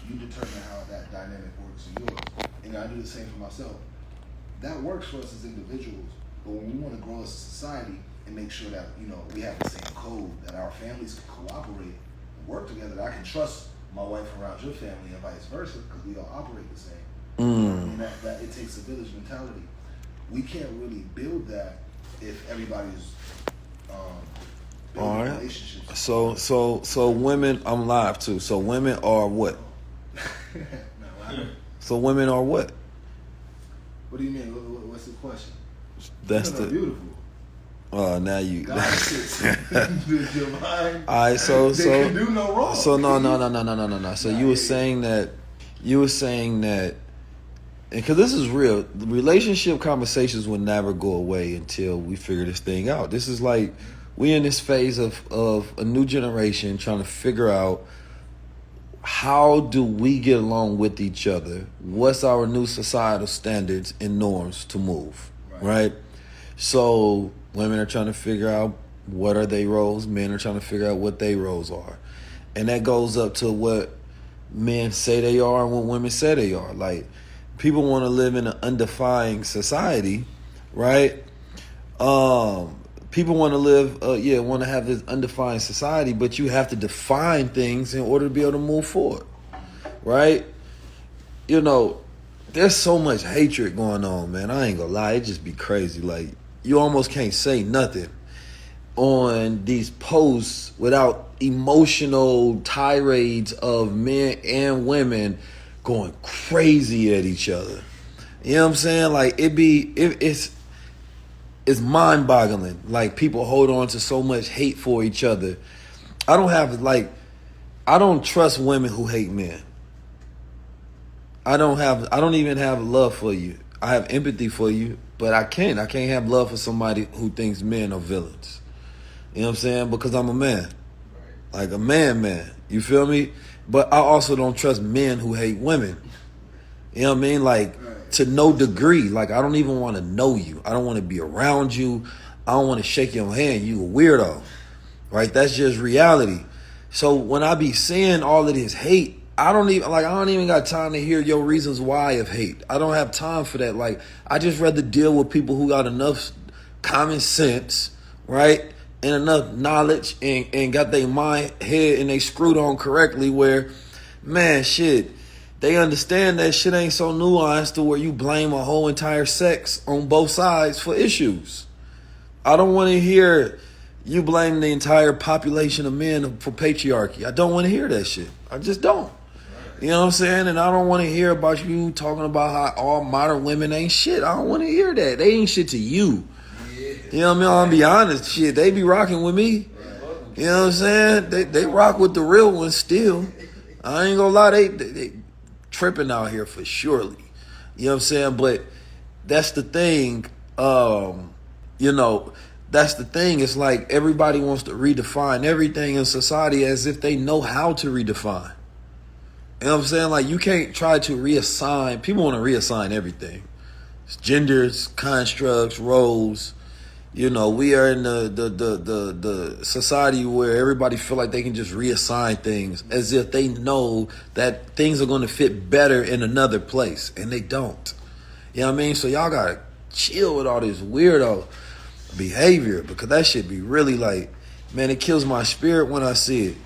You determine how that dynamic works in yours. And I do the same for myself. That works for us as individuals, but when we want to grow as a society and make sure that, you know, we have the same code, that our families can cooperate and work together, that I can trust my wife around your family and vice versa, because we all operate the same. And that it takes a village mentality. We can't really build that if everybody's building relationships. So women, I'm live too. So women are what? So women are what? What do you mean? What's the question? That's women are beautiful. Now you. God sits in your mind. All right, so they can do no wrong. So no. So you were saying that, because this is real. The relationship conversations will never go away until we figure this thing out. This is like we in this phase of a new generation trying to figure out how do we get along with each other. What's our new societal standards and norms to move, right? So women are trying to figure out what are their roles. Men are trying to figure out what their roles are. And that goes up to what men say they are and what women say they are. Like, people want to live in an undefined society, right? People want to live, want to have this undefined society, but you have to define things in order to be able to move forward, right? You know, there's so much hatred going on, man. I ain't gonna lie, it just be crazy. Like, you almost can't say nothing on these posts without emotional tirades of men and women going crazy at each other. You know what I'm saying? Like, it's mind-boggling. Like, people hold on to so much hate for each other. I don't trust women who hate men. I don't even have love for you. I have empathy for you, but I can't have love for somebody who thinks men are villains. You know what I'm saying? Because I'm a man. Like a man. You feel me? But I also don't trust men who hate women. You know what I mean? Like, to no degree. Like, I don't even want to know you. I don't want to be around you. I don't want to shake your hand. You a weirdo. Right? That's just reality. So when I be seeing all of this hate, I don't even got time to hear your reasons why of hate. I don't have time for that. Like, I just rather deal with people who got enough common sense, right? And enough knowledge and got their mind, head, and they screwed on correctly where, man, shit, they understand that shit ain't so nuanced to where you blame a whole entire sex on both sides for issues. I don't want to hear you blame the entire population of men for patriarchy. I don't want to hear that shit. I just don't. You know what I'm saying? And I don't want to hear about you talking about how all modern women ain't shit. I don't want to hear that. They ain't shit to you. You know what I mean? I'll be honest. Shit, they be rocking with me. You know what I'm saying? They rock with the real ones still. I ain't gonna lie. They tripping out here for surely. You know what I'm saying? But that's the thing. That's the thing. It's like everybody wants to redefine everything in society as if they know how to redefine. You know what I'm saying? Like, you can't try to reassign. People want to reassign everything. It's genders, constructs, roles. You know, we are in the society where everybody feel like they can just reassign things as if they know that things are going to fit better in another place, and they don't. You know what I mean? So y'all got to chill with all this weirdo behavior, because that shit be really like, man, it kills my spirit when I see it.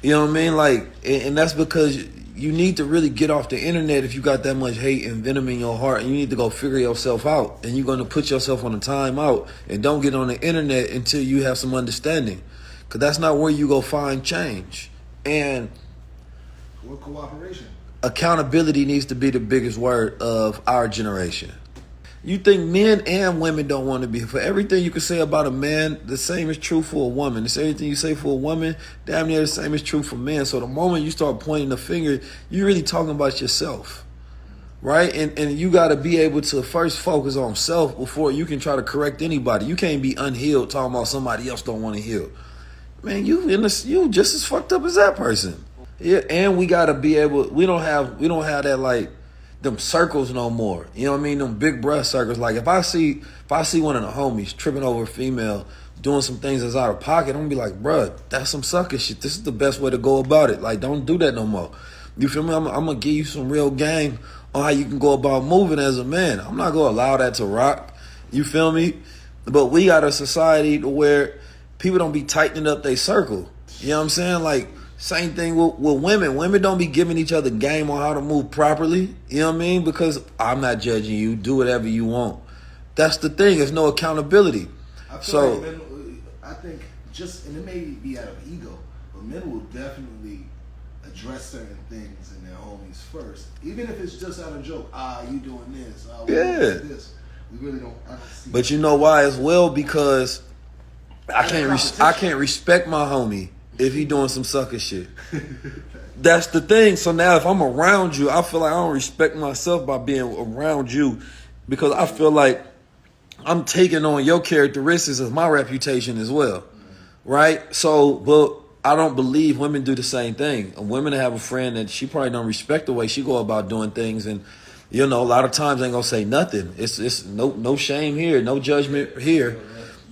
You know what I mean? Like, and that's because you need to really get off the internet if you got that much hate and venom in your heart, and you need to go figure yourself out, and you're going to put yourself on a timeout, and don't get on the internet until you have some understanding, because that's not where you go find change. And what cooperation? Accountability needs to be the biggest word of our generation. You think men and women don't want to be. For everything you can say about a man, the same is true for a woman. The same thing you say for a woman, damn near the same is true for men. So the moment you start pointing the finger, you're really talking about yourself, right? And you got to be able to first focus on self before you can try to correct anybody. You can't be unhealed talking about somebody else don't want to heal. Man, you just as fucked up as that person. Yeah, and we got to be able. We don't have that like them circles no more. You know what I mean? Them big breath circles. Like, if I see one of the homies tripping over a female doing some things that's out of pocket, I'm gonna be like, bruh, that's some sucker shit. This is the best way to go about it. Like, don't do that no more. You feel me? I'm gonna give you some real game on how you can go about moving as a man. I'm not gonna allow that to rock. You feel me? But we got a society to where people don't be tightening up their circle. You know what I'm saying? Like, same thing with women. Women don't be giving each other game on how to move properly. You know what I mean? Because I'm not judging you. Do whatever you want. That's the thing. There's no accountability. I feel So like men, I think just, and it may be out of ego, but men will definitely address certain things in their homies first, even if it's just out of joke. You doing this? We doing this? We really don't. I don't see. But you know why as well? Because I can't respect my homie if he doing some sucker shit. That's the thing. So now if I'm around you, I feel like I don't respect myself by being around you, because I feel like I'm taking on your characteristics of my reputation as well. Right? So, but I don't believe women do the same thing. Women have a friend that she probably don't respect the way she go about doing things, and a lot of times ain't gonna say nothing. It's no shame here, no judgment here.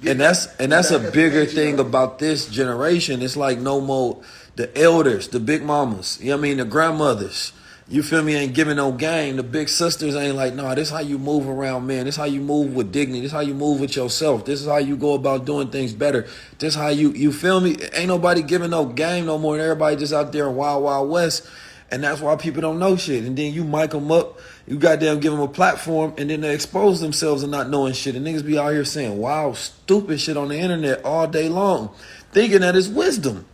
And that's a bigger thing about this generation. It's like no more the elders, the big mamas, the grandmothers. You feel me? Ain't giving no game. The big sisters ain't like, no, this how you move around men. This how you move with dignity. This how you move with yourself. This is how you go about doing things better. This how you feel me? Ain't nobody giving no game no more. And everybody just out there in Wild Wild West. And that's why people don't know shit. And then you mic them up. You goddamn give them a platform. And then they expose themselves and not knowing shit. And niggas be out here saying wild, stupid shit on the internet all day long, thinking that it's wisdom.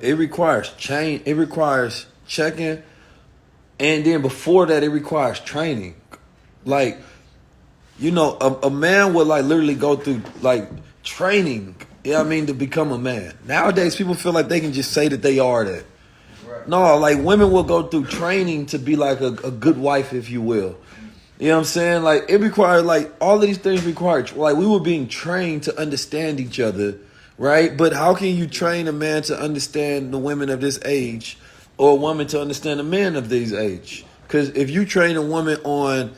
It requires change. It requires checking. And then before that, it requires training. Like, a man would like literally go through like training, to become a man. Nowadays, people feel like they can just say that they are that. Right. No, like women will go through training to be like a good wife, if you will. You know what I'm saying? Like, it required, like, all of these things required. Like, we were being trained to understand each other, right? But how can you train a man to understand the women of this age, or a woman to understand a man of this age? Because if you train a woman on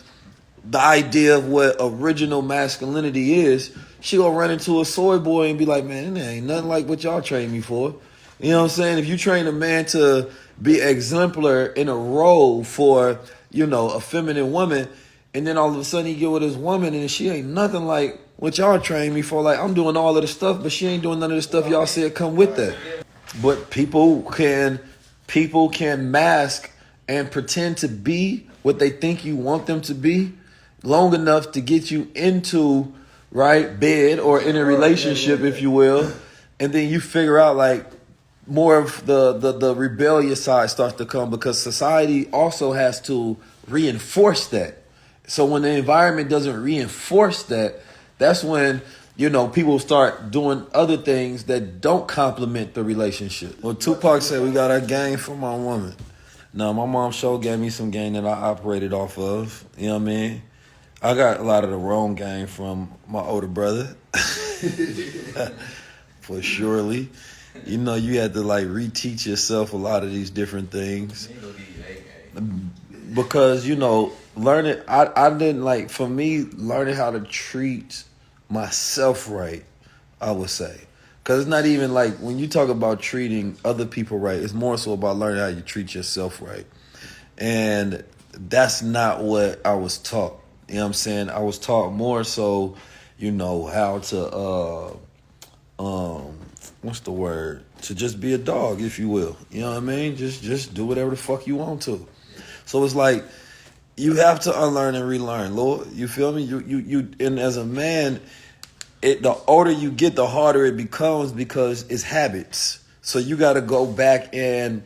the idea of what original masculinity is, she gonna run into a soy boy and be like, man, it ain't nothing like what y'all trained me for. You know what I'm saying? If you train a man to be exemplar in a role for, a feminine woman, and then all of a sudden he get with his woman and she ain't nothing like what y'all trained me for. Like, I'm doing all of the stuff, but she ain't doing none of the stuff y'all said come with that. But people can mask and pretend to be what they think you want them to be long enough to get you into, right, bed or in a relationship, if you will. And then you figure out like more of the rebellious side starts to come, because society also has to reinforce that. So when the environment doesn't reinforce that, that's when, people start doing other things that don't complement the relationship. Well, Tupac said we got our game from our woman. No, my mom sure gave me some game that I operated off of. You know what I mean? I got a lot of the wrong game from my older brother. For surely. You had to like reteach yourself a lot of these different things. Because, learning, I didn't like, for me, learning how to treat myself right, I would say. Because it's not even like, when you talk about treating other people right, it's more so about learning how you treat yourself right. And that's not what I was taught. You know what I'm saying? I was taught more so, how to, what's the word? To just be a dog, if you will. You know what I mean? Just do whatever the fuck you want to. So it's like, you have to unlearn and relearn, Lord. You feel me? You and as a man, the older you get, the harder it becomes, because it's habits. So you got to go back and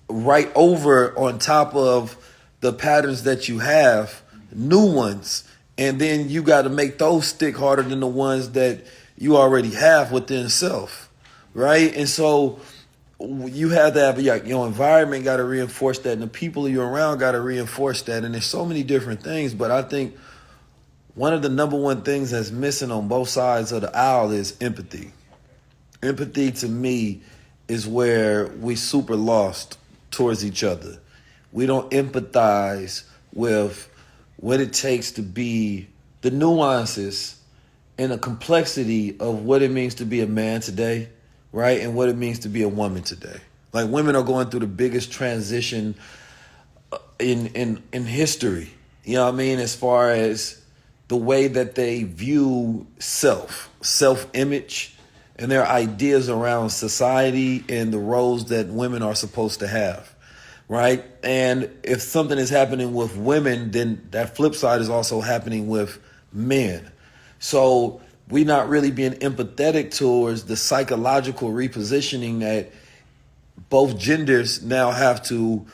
write over on top of the patterns that you have, new ones. And then you got to make those stick harder than the ones that you already have within self, right? And so you have to have your environment got to reinforce that, and the people you're around got to reinforce that. And there's so many different things, but I think one of the number one things that's missing on both sides of the aisle is empathy. Empathy to me is where we super lost towards each other. We don't empathize with what it takes to be the nuances and the complexity of what it means to be a man today, right? And what it means to be a woman today. Like women are going through the biggest transition in history. You know what I mean? As far as the way that they view self image, and their ideas around society and the roles that women are supposed to have, right? And if something is happening with women, then that flip side is also happening with men. So we're not really being empathetic towards the psychological repositioning that both genders now have to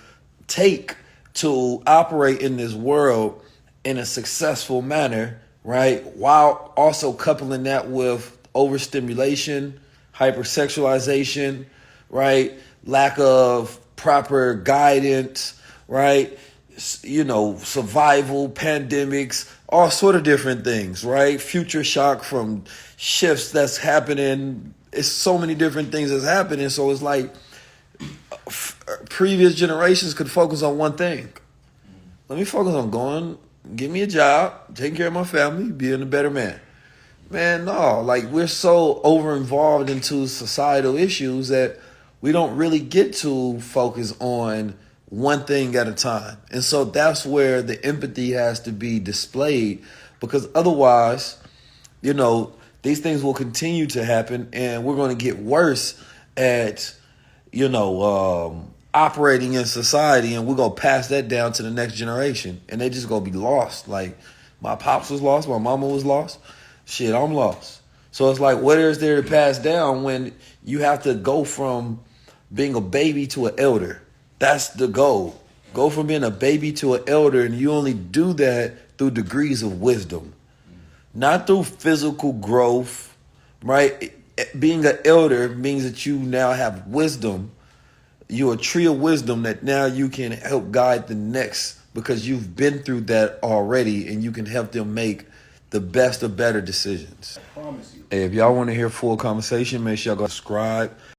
take to operate in this world in a successful manner, right? While also coupling that with overstimulation, hypersexualization, right? Lack of proper guidance, right? You know, survival, pandemics, all sort of different things, right? Future shock from shifts that's happening. It's so many different things that's happening. So it's like previous generations could focus on one thing. Let me focus on going, get me a job, taking care of my family, being a better man. Man, no, like we're so over involved into societal issues that we don't really get to focus on one thing at a time. And so that's where the empathy has to be displayed, because otherwise, you know, these things will continue to happen and we're going to get worse at, you know, operating in society, and we're going to pass that down to the next generation and they just going to be lost. Like my pops was lost, my mama was lost. Shit, I'm lost. So it's like, what is there to pass down when you have to go from being a baby to an elder? That's the goal. Go from being a baby to an elder, and you only do that through degrees of wisdom, not through physical growth, right? Being an elder means that you now have wisdom. You're a tree of wisdom that now you can help guide the next, because you've been through that already and you can help them make the best of better decisions. I promise you. Hey, if y'all want to hear full conversation, make sure y'all go subscribe.